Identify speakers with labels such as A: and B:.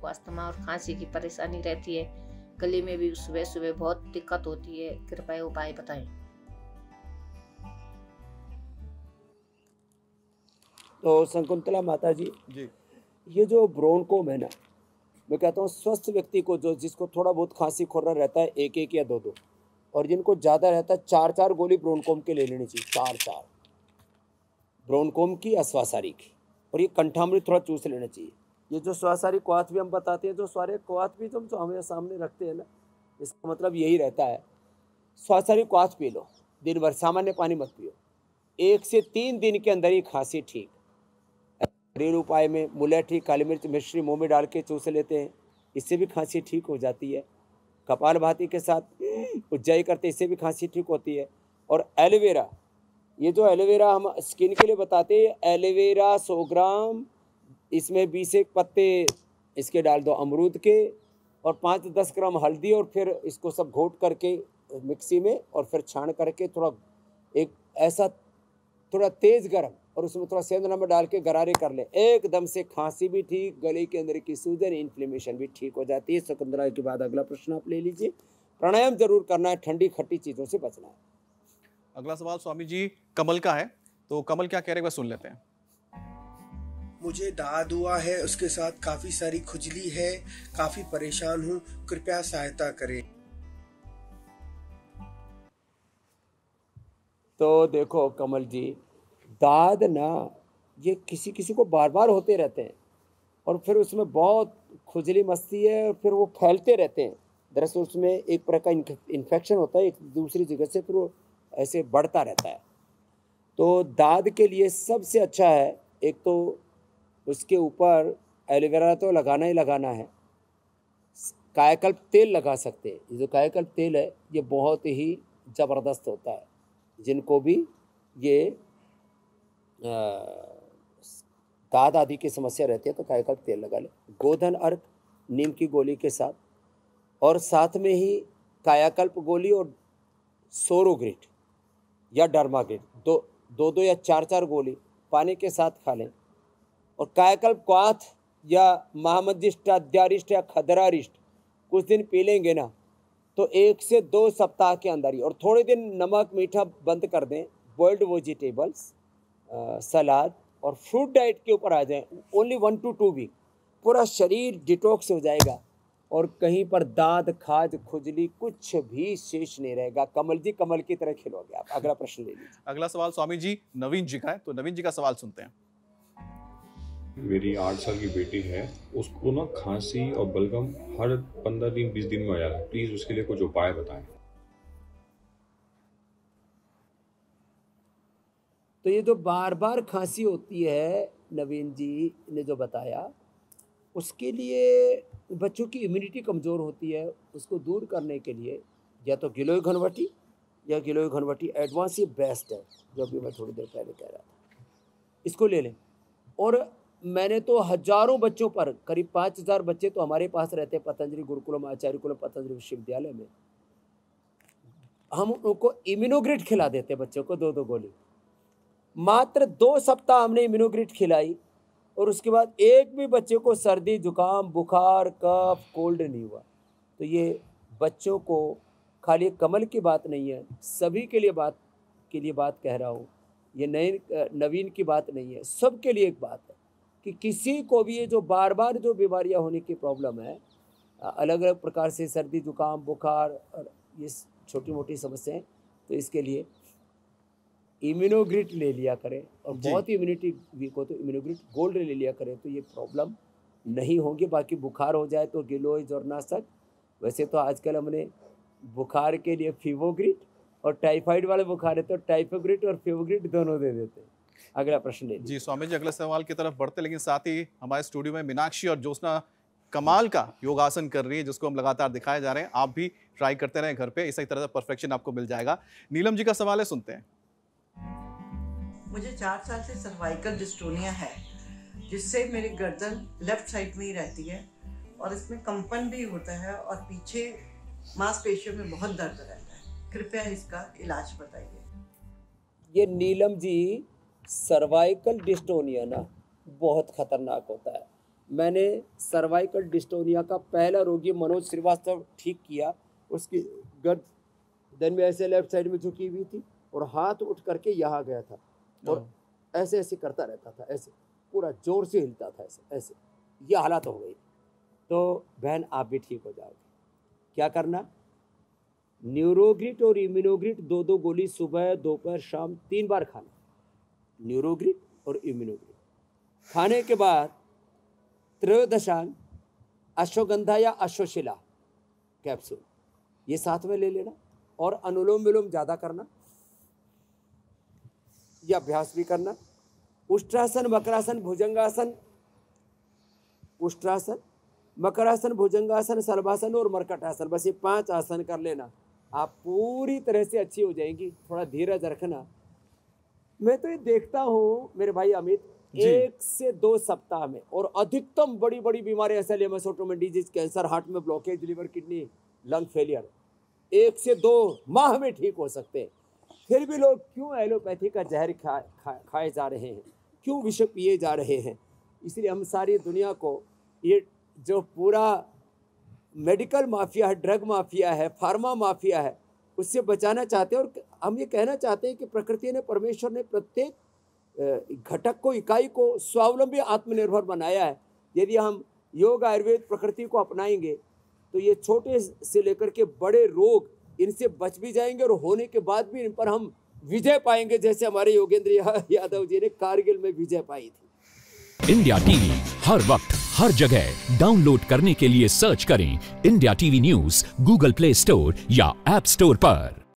A: आपको अस्थमा और खांसी की परेशानी रहती है, गले में भी सुबह सुबह बहुत दिक्कत होती है, कृपया उपाय बताएं।
B: तो शकुंतला माता जी, ये जो ब्रोंकोम है ना, मैं कहता हूँ स्वस्थ व्यक्ति को जिसको थोड़ा बहुत खांसी खुरना रहता है, एक एक या दो दो, और जिनको ज़्यादा रहता है चार चार गोली ब्रोंकोम के ले लेनी चाहिए, चार चार ब्रोंकोम की या श्वासारी की, और ये कंठामृत थोड़ा चूस लेना चाहिए। ये जो श्वासारी क्वाथ भी हम बताते हैं, जो सारे क्वाथ भी जो हमें सामने रखते हैं ना, इसका मतलब यही रहता है, श्वासारी क्वाथ पी लो दिन भर, सामान्य पानी मत पियो, 1 से 3 दिन के अंदर ही खांसी ठीक। घरेलू उपाय में मुलेठी, काली मिर्च, मिश्री मुंह में डाल के चूस लेते हैं, इससे भी खांसी ठीक हो जाती है। कपालभाति के साथ उज्जाई करते, इससे भी खांसी ठीक होती है। और एलोवेरा, ये जो एलोवेरा हम स्किन के लिए बताते हैं, एलोवेरा 100 ग्राम, इसमें 20 एक पत्ते इसके डाल दो अमरूद के, और 5-10 ग्राम हल्दी, और फिर इसको सब घोट करके मिक्सी में, और फिर छान करके थोड़ा एक ऐसा थोड़ा तेज गर्म, और उसमें थोड़ा सेंध नमक डाल के गरारे कर ले, एकदम से खांसी भी ठीक, गले के अंदर की सूजन, इन्फ्लेमेशन भी ठीक हो जाती है। शकुंतला के बाद अगला प्रश्न आप ले लीजिए। प्राणायाम जरूर करना है, ठंडी खट्टी चीजों से बचना है।
C: अगला सवाल स्वामी जी कमल का है, तो कमल क्या कह रहे हैं वह सुन लेते हैं।
D: मुझे दाद हुआ है, उसके साथ काफी सारी खुजली है, काफी परेशान हूँ, कृपया सहायता करें।
B: तो देखो कमल जी, दाद ना ये किसी किसी को बार बार होते रहते हैं, और फिर उसमें बहुत खुजली मचती है, और फिर वो फैलते रहते हैं। दरअसल उसमें एक प्रकार का इन्फेक्शन होता है एक दूसरी जगह से, फिर वो ऐसे बढ़ता रहता है। तो दाद के लिए सबसे अच्छा है, एक तो उसके ऊपर एलोवेरा तो लगाना ही लगाना है, कायाकल्प तेल लगा सकते हैं। ये जो कायाकल्प तेल है ये बहुत ही ज़बरदस्त होता है, जिनको भी ये दाद आदि की समस्या रहती है तो कायाकल्प तेल लगा ले। गोधन अर्क नीम की गोली के साथ, और साथ में ही कायाकल्प गोली और सोरोग्रिट या डर्माग्रिट, दो या चार गोली पानी के साथ खा लें। और कायाकल्प क्वाथ या महामंजिष्ट, अध्यारिष्ट या खदरारिष्ट कुछ दिन पी लेंगे ना, तो 1 से 2 सप्ताह के अंदर ही, और थोड़े दिन नमक मीठा बंद कर दें, बॉइल्ड वेजिटेबल्स, सलाद और फ्रूट डाइट के ऊपर आ जाएं, ओनली 1 to 2 वीक, पूरा शरीर डिटॉक्स हो जाएगा, और कहीं पर दाद, खाज, खुजली कुछ भी शेष नहीं रहेगा। कमल जी कमल की तरह खिलोगे आप। अगला प्रश्न ले लीजिए।
C: अगला सवाल स्वामी जी नवीन जी का है, तो नवीन जी का सवाल सुनते हैं।
E: मेरी 8 साल की बेटी है, उसको ना खांसी और बलगम हर 15 दिन 20 दिन में आ जाता है, प्लीज उसके लिए कुछ उपाय बताएं।
B: तो ये जो बार बार खांसी होती है, नवीन जी ने जो बताया, उसके लिए बच्चों की इम्यूनिटी कमज़ोर होती है, उसको दूर करने के लिए या तो गिलोय घनवटी या गिलोय घनवटी एडवांस ही बेस्ट है, जो अभी मैं थोड़ी देर पहले कह रहा था, इसको ले लें। और मैंने तो हजारों बच्चों पर, करीब 5000 बच्चे तो हमारे पास रहते हैं पतंजलि गुरुकुलम, आचार्य कुलम पतंजलि विश्वविद्यालय में। हम उनको इम्यूनोग्रिड खिला देते हैं बच्चों को, 2 गोली। मात्र 2 सप्ताह हमने इम्यूनोग्रिड खिलाई, और उसके बाद एक भी बच्चे को सर्दी, जुकाम, बुखार, कफ, कोल्ड नहीं हुआ। तो ये बच्चों को, खाली कमल की बात नहीं है, सभी के लिए बात कह रहा हूँ, ये नवीन की बात नहीं है, सबके लिए एक बात है कि किसी को भी ये जो बार बार जो बीमारियाँ होने की प्रॉब्लम है, अलग अलग प्रकार से सर्दी, जुकाम, बुखार और ये छोटी मोटी समस्याएं, तो इसके लिए इम्यूनोग्रिड ले लिया करें, और बहुत ही इम्यूनिटी वीक हो तो इम्यूनोग्रिड गोल्ड ले लिया करें, तो ये प्रॉब्लम नहीं होगी। बाकी बुखार हो जाए तो गिलोय ज्वरनाशक, वैसे तो आजकल हमने बुखार के लिए फीवोग्रिड, और टाइफाइड वाले बुखार है तो टाइफोग्रिड और फीवोग्रिड दोनों दे देते हैं। अगला प्रश्न ले जी।
C: स्वामी जी अगले सवाल की तरफ बढ़ते, लेकिन साथ ही हमारे स्टूडियो में मीनाक्षी और ज्योत्सना कमाल का योगासन कर रही है, जिसको हम लगातार दिखाए जा रहे हैं। आप भी ट्राई करते रहें घर पे, इसी तरह से परफेक्शन आपको मिल जाएगा। नीलम जी का सवाल है, सुनते हैं।
F: मुझे 4 साल से सर्वाइकल डिस्टोनिया है, जिससे मेरी गर्दन लेफ्ट साइड में ही रहती है, और इसमें कंपन भी होता है, और पीछे मांसपेशियों में बहुत दर्द रहता है। कृपया इसका इलाज बताइए।
B: ये नीलम जी, सर्वाइकल डिस्टोनिया ना बहुत खतरनाक होता है। मैंने सर्वाइकल डिस्टोनिया का पहला रोगी मनोज श्रीवास्तव ठीक किया। उसकी गर्दन में ऐसे लेफ्ट साइड में झुकी हुई थी और हाथ उठ करके यहाँ गया था और ऐसे ऐसे करता रहता था, ऐसे पूरा जोर से हिलता था, ऐसे ऐसे, ये हालत हो गई। तो बहन आप भी ठीक हो जाओगे। क्या करना, न्यूरोग्रिट और इम्यूनोग्रिट 2-2 गोली सुबह दोपहर शाम 3 बार खाना। न्यूरोग्रिट और इम्यूनोग्रिट खाने के बाद त्रयोदशांग अश्वगंधा या अश्वशिला कैप्सूल ये साथ में ले लेना और अनुलोम विलोम ज़्यादा करना, यह अभ्यास भी करना। उष्ट्रासन, मकरासन, भुजंगासन, उष्ट्रासन, मकरासन, भुजंगासन, शलभासन और मरकटासन, बस ये 5 आसन कर लेना, आप पूरी तरह से अच्छी हो जाएंगी। थोड़ा धीरज रखना। मैं तो ये देखता हूँ मेरे भाई अमित, 1 से 2 सप्ताह में, और अधिकतम बड़ी बड़ी बीमारियां एसएलएमएस, ऑटोइम्यून डिजीज, कैंसर, हार्ट में blockage, liver, kidney, lung failure 1 से 2 माह में ठीक हो सकते हैं। फिर भी लोग क्यों एलोपैथी का जहर खाए जा रहे हैं, क्यों विष पिए जा रहे हैं? इसलिए हम सारी दुनिया को ये जो पूरा मेडिकल माफिया है, ड्रग माफिया है, फार्मा माफिया है, उससे बचाना चाहते हैं। और हम ये कहना चाहते हैं कि प्रकृति ने, परमेश्वर ने प्रत्येक घटक को, इकाई को स्वावलंबी, आत्मनिर्भर बनाया है। यदि हम योग, आयुर्वेद, प्रकृति को अपनाएंगे तो ये छोटे से लेकर के बड़े रोग इनसे बच भी जाएंगे और होने के बाद भी इन पर हम विजय पाएंगे, जैसे हमारे योगेंद्र यादव जी ने कारगिल में विजय पाई थी।
G: इंडिया टीवी हर वक्त हर जगह डाउनलोड करने के लिए सर्च करें India TV news Google play store या ऐप स्टोर पर।